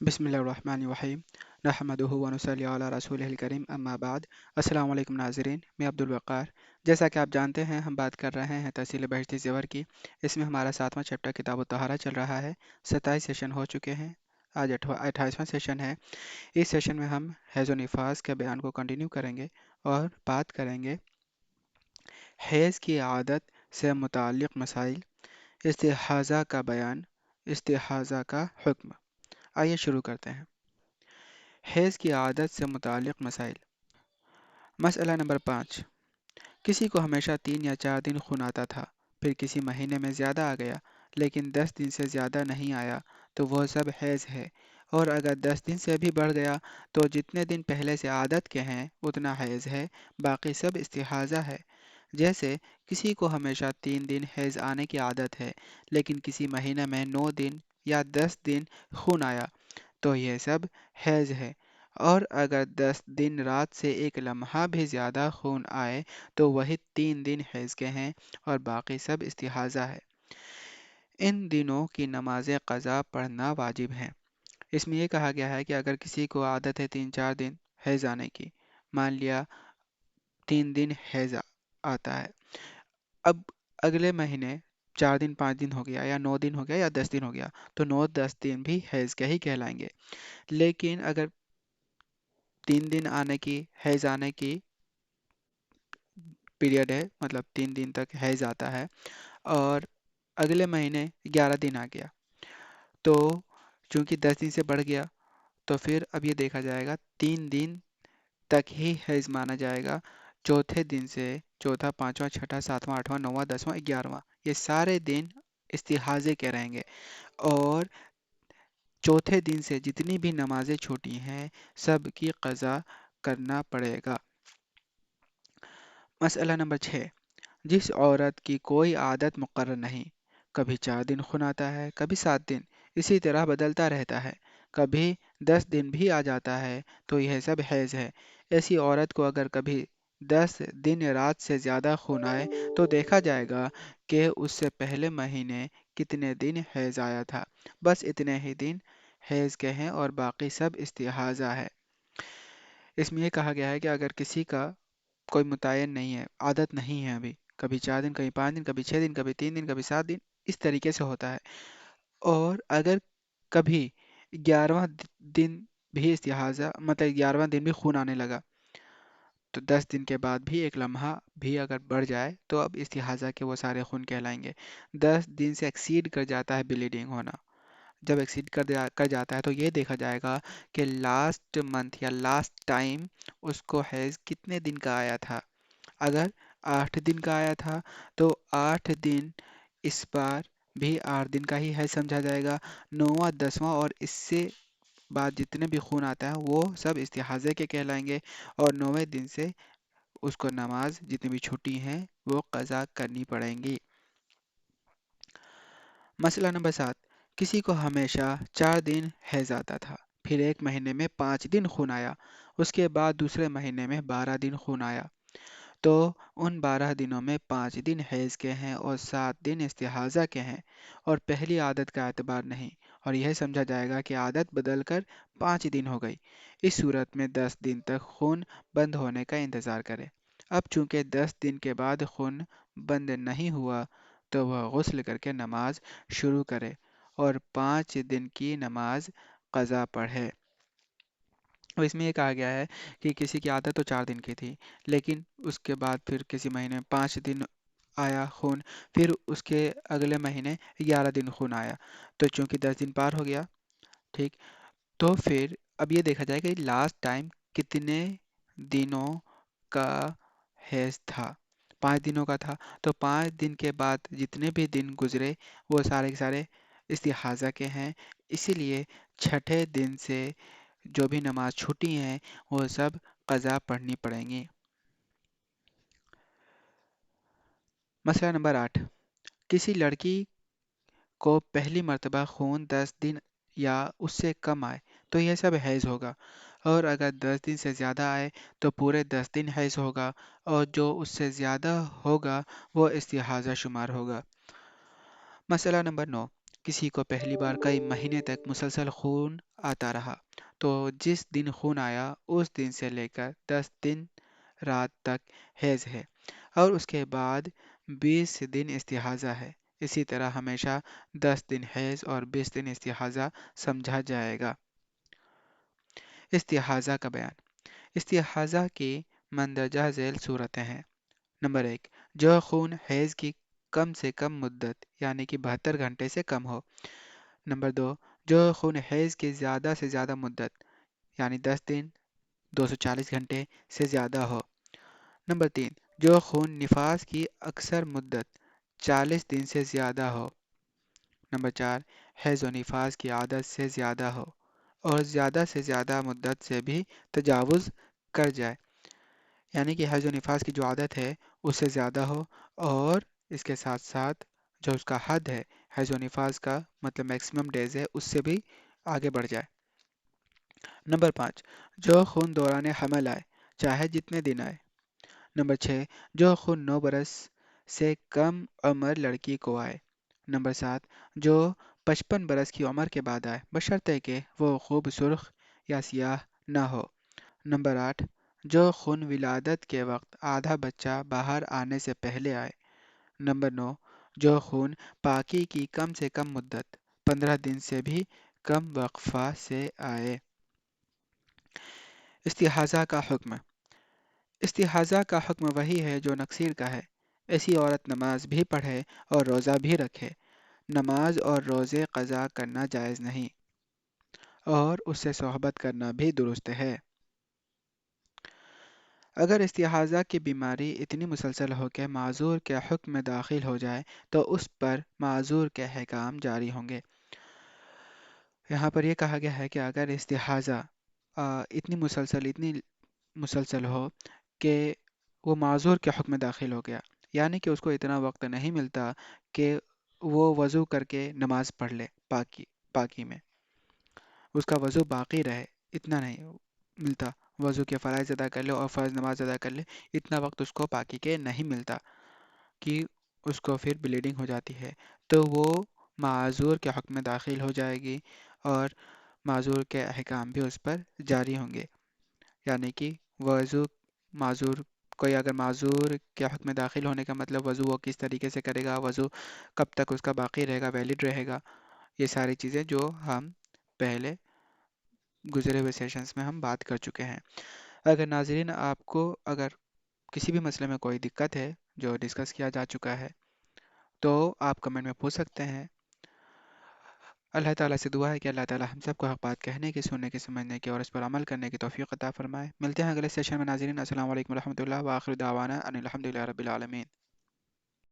बिस्मिल्लाहिर्रहमानिर्रहीम नहमदुहु व नुसल्ली अला रसूलिहिल करीम अम्मा बाद। अस्सलाम वालेकुम नाज़रीन, मैं अब्दुल वक़ार। जैसा कि आप जानते हैं, हम बात कर रहे हैं तहसील बहिश्ती ज़ेवर की। इसमें हमारा 7वां चैप्टर किताब तहारा चल रहा है। 27 सेशन हो चुके हैं। आज 28वां सेशन है। इस सेशन में हम हैज़ व निफास के बयान को कंटिन्यू करेंगे और बात करेंगे हैज़ की आदत से मुताल्लिक़ मसाइल, इस्तिहाज़ा का बयान, इस्तिहाज़ा का हुक्म। आइए शुरू करते हैं। हैज़ की आदत से मुताल्लिक़ मसाइल। मसला नंबर 5। किसी को हमेशा 3 या 4 दिन खून आता था, फिर किसी महीने में ज़्यादा आ गया, लेकिन 10 दिन से ज़्यादा नहीं आया, तो वह सब हैज़ है। और अगर 10 दिन से भी बढ़ गया, तो जितने दिन पहले से आदत के हैं उतना हैज़ है, बाकी सब इस्तिहाज़ा है। जैसे किसी को हमेशा 3 दिन हैज़ आने की आदत है, लेकिन किसी महीने में 9 दिन या 10 दिन खून आया, तो यह सब हैज़ है। और अगर 10 दिन रात से एक लम्हा भी ज़्यादा खून आए, तो वही 3 दिन हैज़ के हैं और बाकी सब इस्तिहाज़ा है। इन दिनों की नमाज क़ज़ा पढ़ना वाजिब है। इसमें यह कहा गया है कि अगर किसी को आदत है 3-4 दिन हैज़ आने की, मान लिया 3 दिन हैज़ आता है, अब अगले महीने 4 दिन 5 दिन हो गया या 9 दिन हो गया या 10 दिन हो गया, तो 9-10 दिन भी हैज़ के ही कहलाएंगे। लेकिन अगर 3 दिन आने की हैज़ आने की पीरियड है, मतलब 3 दिन तक हैज़ आता है और अगले महीने 11 दिन आ गया, तो चूंकि 10 दिन से बढ़ गया, तो फिर अब ये देखा जाएगा 3 दिन तक ही हैज़ माना जाएगा। चौथे दिन से चौथा, पांचवा, छठा, सातवां, आठवां, नौवां, 10वां, 11वां, ये सारे दिन इस्तिहाज़े के रहेंगे। और चौथे दिन से जितनी भी नमाजें छूटी हैं, सब की क़ज़ा करना पड़ेगा। मसला नंबर 6। जिस औरत की कोई आदत मुकर्रर नहीं, कभी 4 दिन खून आता है, कभी 7 दिन, इसी तरह बदलता रहता है, कभी 10 दिन भी आ जाता है, तो यह सब हैज़ है। ऐसी औरत को अगर कभी 10 दिन रात से ज़्यादा खून आए, तो देखा जाएगा कि उससे पहले महीने कितने दिन हैज़ आया था। बस इतने ही दिन हैज़ के हैं और बाकी सब इस्तिहाज़ा है। इसमें यह कहा गया है कि अगर किसी का कोई मुतय्यन नहीं है, आदत नहीं है अभी, कभी 4 दिन, कभी 5 दिन, कभी 6 दिन, कभी 3 दिन, कभी 7 दिन, इस तरीके से होता है। और अगर कभी 11वां दिन भी इस्तिहाज़ा, मतलब 11वां दिन भी खून आने लगा, तो 10 दिन के बाद भी एक लम्हा भी अगर बढ़ जाए, तो अब इस्तिहाज़ा के वो सारे खून कहलाएंगे। 10 दिन से एक्सीड कर जाता है ब्लीडिंग होना, जब एक्सीड कर जाता है, तो ये देखा जाएगा कि लास्ट मंथ या लास्ट टाइम उसको हैज़ कितने दिन का आया था। अगर 8 दिन का आया था, तो 8 दिन इस बार भी 8 दिन का ही है समझा जाएगा। नौवां, 10वां और इससे बाद जितने भी खून आता है, वो सब इस्तिहाज़े के कहलाएंगे। और 9वें दिन से उसको नमाज जितनी भी छुट्टी हैं वो क़ज़ा करनी पड़ेंगी। मसला नंबर 7। किसी को हमेशा 4 दिन हैज़ आता था, फिर एक महीने में 5 दिन खून आया, उसके बाद दूसरे महीने में 12 दिन खून आया, तो उन 12 दिनों में 5 दिन हैज़ के हैं और 7 दिन इस्तिहाज़ा के हैं, और पहली आदत का एतबार नहीं, और यह समझा जाएगा कि आदत बदलकर 5 दिन हो गई। इस सूरत में 10 दिन तक खून बंद होने का इंतज़ार करें। अब चूंकि 10 दिन के बाद खून बंद नहीं हुआ, तो वह गुस्ल करके नमाज शुरू करे और 5 दिन की नमाज क़ज़ा पढ़े। और इसमें ये कहा गया है कि किसी की आदत तो 4 दिन की थी, लेकिन उसके बाद फिर किसी महीने में 5 दिन आया खून, फिर उसके अगले महीने 11 दिन खून आया, तो चूंकि 10 दिन पार हो गया, ठीक, तो फिर अब ये देखा जाए कि लास्ट टाइम कितने दिनों का हैज था। 5 दिनों का था, तो 5 दिन के बाद जितने भी दिन गुजरे वो सारे के सारे इस्तिहाज़ा के हैं। इसीलिए छठे दिन से जो भी नमाज छूटी हैं वो सब क़ज़ा पढ़नी पड़ेंगी। मसला नंबर 8। किसी लड़की को पहली मर्तबा खून 10 दिन या उससे कम आए, तो यह सब हैज़ होगा। और अगर 10 दिन से ज़्यादा आए, तो पूरे 10 दिन हैज़ होगा, और जो उससे ज़्यादा होगा वो इस्तिहाज़ा शुमार होगा। मसला नंबर 9। کسی کو پہلی بار کئی مہینے تک مسلسل خون آتا رہا تو جس دن خون آیا اس دن سے لے کر 10 دن رات تک حیض ہے، اور اس کے بعد 20 دن استحاضہ ہے۔ اسی طرح ہمیشہ 10 دن حیض اور 20 دن استحاضہ سمجھا جائے گا۔ استحاضہ کا بیان۔ استحاضہ کی مندرجہ ذیل صورتیں ہیں۔ نمبر 1، جو خون حیض کی کم سے کم مدت یعنی کہ 72 گھنٹے سے کم ہو۔ نمبر 2، جو خون حیض کی زیادہ سے زیادہ مدت یعنی 10 دن 240 گھنٹے سے زیادہ ہو۔ نمبر 3، جو خون نفاس کی اکثر مدت 40 دن سے زیادہ ہو۔ نمبر 4، حیض و نفاس کی عادت سے زیادہ ہو اور زیادہ سے زیادہ مدت سے بھی تجاوز کر جائے، یعنی کہ حیض و نفاس کی جو عادت ہے اس سے زیادہ ہو اور اس کے ساتھ ساتھ جو اس کا حد ہے حیض و نفاس کا مطلب میکسیمم ڈیز ہے اس سے بھی آگے بڑھ جائے۔ نمبر 5، جو خون دوران حمل آئے چاہے جتنے دن آئے۔ نمبر 6، جو خون 9 برس سے کم عمر لڑکی کو آئے۔ نمبر 7، جو 55 برس کی عمر کے بعد آئے بشرطے کہ وہ خوب سرخ یا سیاہ نہ ہو۔ نمبر 8، جو خون ولادت کے وقت آدھا بچہ باہر آنے سے پہلے آئے۔ نمبر 9، جو خون پاکی کی کم سے کم مدت 15 دن سے بھی کم وقفہ سے آئے۔ استحاضہ کا حکم۔ استحاضہ کا حکم وہی ہے جو نکسیر کا ہے۔ ایسی عورت نماز بھی پڑھے اور روزہ بھی رکھے، نماز اور روزے قضا کرنا جائز نہیں، اور اس سے صحبت کرنا بھی درست ہے۔ اگر استحاضہ کی بیماری اتنی مسلسل ہو کہ معذور کے حکم میں داخل ہو جائے تو اس پر معذور کے احکام جاری ہوں گے۔ یہاں پر یہ کہا گیا ہے کہ اگر استحاضہ اتنی مسلسل ہو کہ وہ معذور کے حکم میں داخل ہو گیا، یعنی کہ اس کو اتنا وقت نہیں ملتا کہ وہ وضو کر کے نماز پڑھ لے پاکی میں، اس کا وضو باقی رہے، اتنا نہیں ملتا، وضو کے فرائض ادا کر لے اور فرض نماز ادا کر لے، اتنا وقت اس کو پاکی کے نہیں ملتا کہ اس کو پھر بلیڈنگ ہو جاتی ہے، تو وہ معذور کے حکم میں داخل ہو جائے گی اور معذور کے احکام بھی اس پر جاری ہوں گے۔ یعنی کہ وضو معذور کوئی اگر معذور کے حکم میں داخل ہونے کا مطلب وضو وہ کس طریقے سے کرے گا، وضو کب تک اس کا باقی رہے گا، ویلڈ رہے گا، یہ ساری چیزیں جو ہم پہلے گزرے ہوئے سیشنز میں ہم بات کر چکے ہیں۔ اگر ناظرین آپ کو اگر کسی بھی مسئلے میں کوئی دقت ہے جو ڈسکس کیا جا چکا ہے تو آپ کمنٹ میں پوچھ سکتے ہیں۔ اللہ تعالیٰ سے دعا ہے کہ اللہ تعالیٰ ہم سب کو حق بات کہنے کی، سننے کی، سمجھنے کی اور اس پر عمل کرنے کی توفیق عطا فرمائے۔ ملتے ہیں اگلے سیشن میں ناظرین۔ السلام علیکم ورحمۃ اللہ، وآخر دعوانا ان الحمد للہ رب العالمین۔